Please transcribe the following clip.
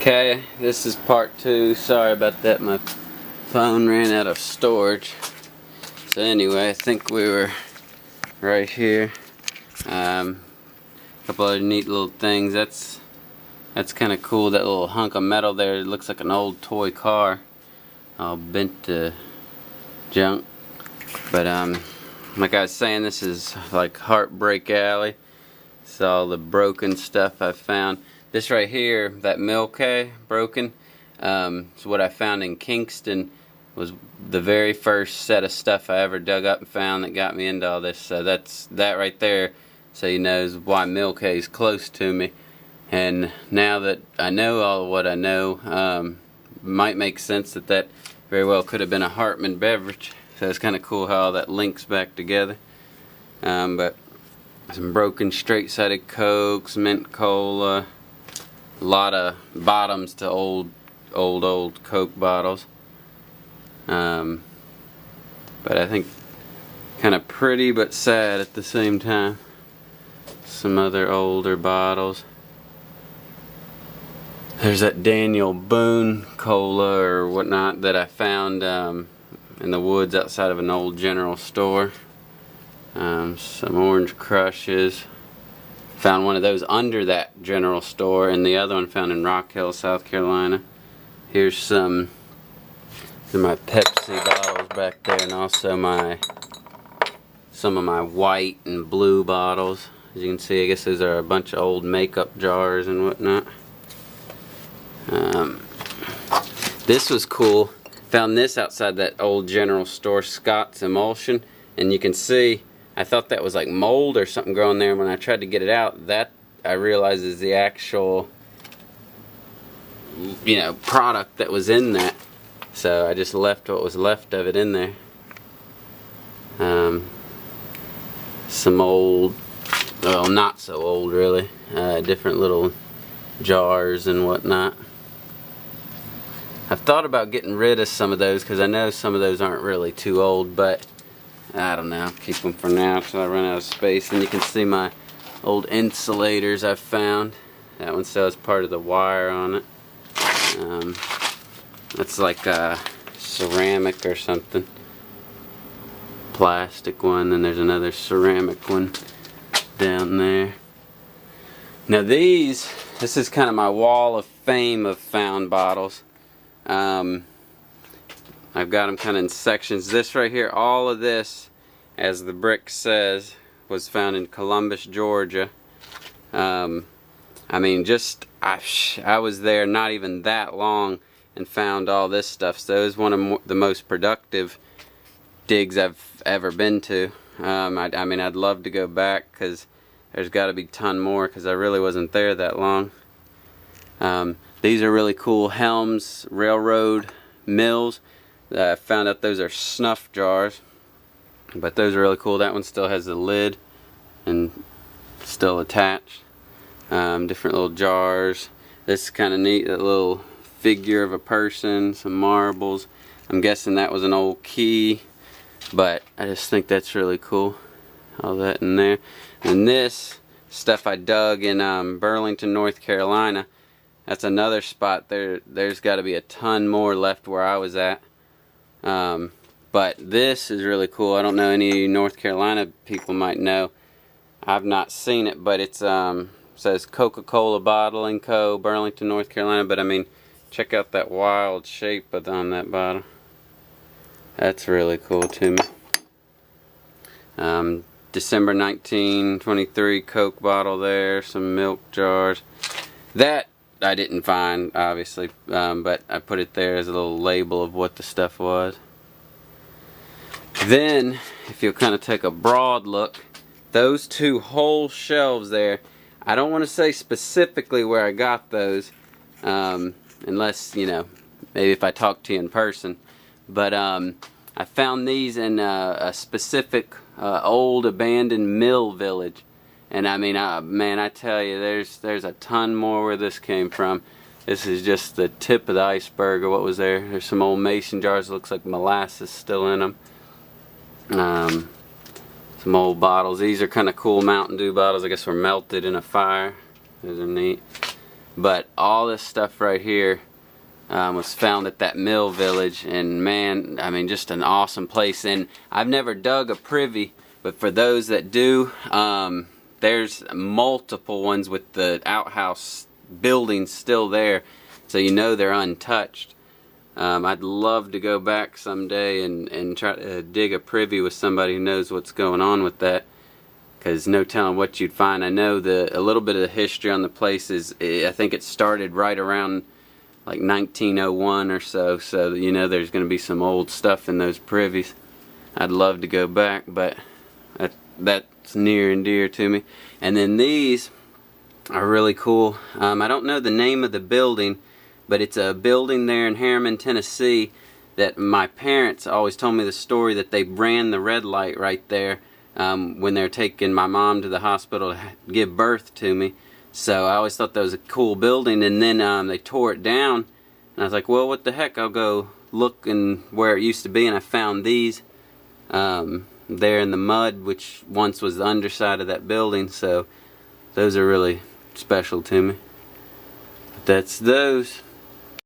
Okay, this is part 2. Sorry about that, my phone ran out of storage. So anyway, I think we were right here. A couple other neat little things. That's kind of cool. That little hunk of metal there, it looks like an old toy car, all bent to junk. But like I was saying, this is like Heartbreak Alley. It's all the broken stuff I found. This right here, that Milky broken, is what I found in Kingston. Was the very first set of stuff I ever dug up and found that got me into all this. So that's that right there, so you know why Milky is close to me. And now that I know all of what I know, might make sense that very well could have been a Hartman beverage. So it's kind of cool how all that links back together. But some broken straight-sided Cokes, mint cola, a lot of bottoms to old Coke bottles. But I think kind of pretty but sad at the same time. Some other older bottles. There's that Daniel Boone cola or whatnot that I found in the woods outside of an old general store. Some Orange Crushes. Found one of those under that general store, and the other one found in Rock Hill, South Carolina. Here's some of my Pepsi bottles back there, and also some of my white and blue bottles. As you can see, I guess those are a bunch of old makeup jars and whatnot. This was cool. Found this outside that old general store, Scott's Emulsion, and you can see I thought that was like mold or something growing there. When I tried to get it out, that I realized is the actual, product that was in that. So I just left what was left of it in there. Some old, well, not so old really, different little jars and whatnot. I've thought about getting rid of some of those because I know some of those aren't really too old, but I don't know, keep them for now till I run out of space. And you can see my old insulators I've found. That one still has part of the wire on it. That's like a ceramic or something. Plastic one, then there's another ceramic one down there. Now this is kind of my wall of fame of found bottles. I've got them kind of in sections. This right here, all of this, as the brick says, was found in Columbus, Georgia. I mean, I was there not even that long and found all this stuff. So it was one of the most productive digs I've ever been to. I mean, I'd love to go back because there's got to be a ton more because I really wasn't there that long. These are really cool Helms Railroad Mills. I found out those are snuff jars, but those are really cool. That one still has the lid and still attached. Different little jars. This is kind of neat, that little figure of a person, some marbles. I'm guessing that was an old key, but I just think that's really cool. All that in there. And this stuff I dug in Burlington, North Carolina. That's another spot. There's got to be a ton more left where I was at. But this is really cool. I don't know, any North Carolina people might know. I've not seen it, but it's says Coca-Cola Bottling Co., Burlington, North Carolina. But I mean, check out that wild shape on that bottle. That's really cool to me. December 1923 Coke bottle there. Some milk jars. That I didn't find, obviously, but I put it there as a little label of what the stuff was. Then, if you'll kind of take a broad look, those two whole shelves there, I don't want to say specifically where I got those, unless, maybe if I talk to you in person. But I found these in a specific old abandoned mill village. And I mean, man, I tell you, there's a ton more where this came from. This is just the tip of the iceberg of what was there. There's some old mason jars, looks like molasses still in them. Some old bottles. These are kind of cool Mountain Dew bottles. I guess were melted in a fire. Those are neat. But all this stuff right here was found at that mill village, and man, I mean, just an awesome place. And I've never dug a privy, but for those that do, there's multiple ones with the outhouse buildings still there, so you know they're untouched. I'd love to go back someday and try to dig a privy with somebody who knows what's going on with that, because no telling what you'd find. I know a little bit of the history on the place is, I think it started right around like 1901 or so, so you know there's going to be some old stuff in those privies. I'd love to go back, but that's near and dear to me. And then these are really cool. I don't know the name of the building, but it's a building there in Harriman, Tennessee, that my parents always told me the story that they ran the red light right there when they're taking my mom to the hospital to give birth to me. So I always thought that was a cool building, and then they tore it down, and I was like, well, what the heck, I'll go look in where it used to be, and I found these there in the mud, which once was the underside of that building, so those are really special to me. But that's those.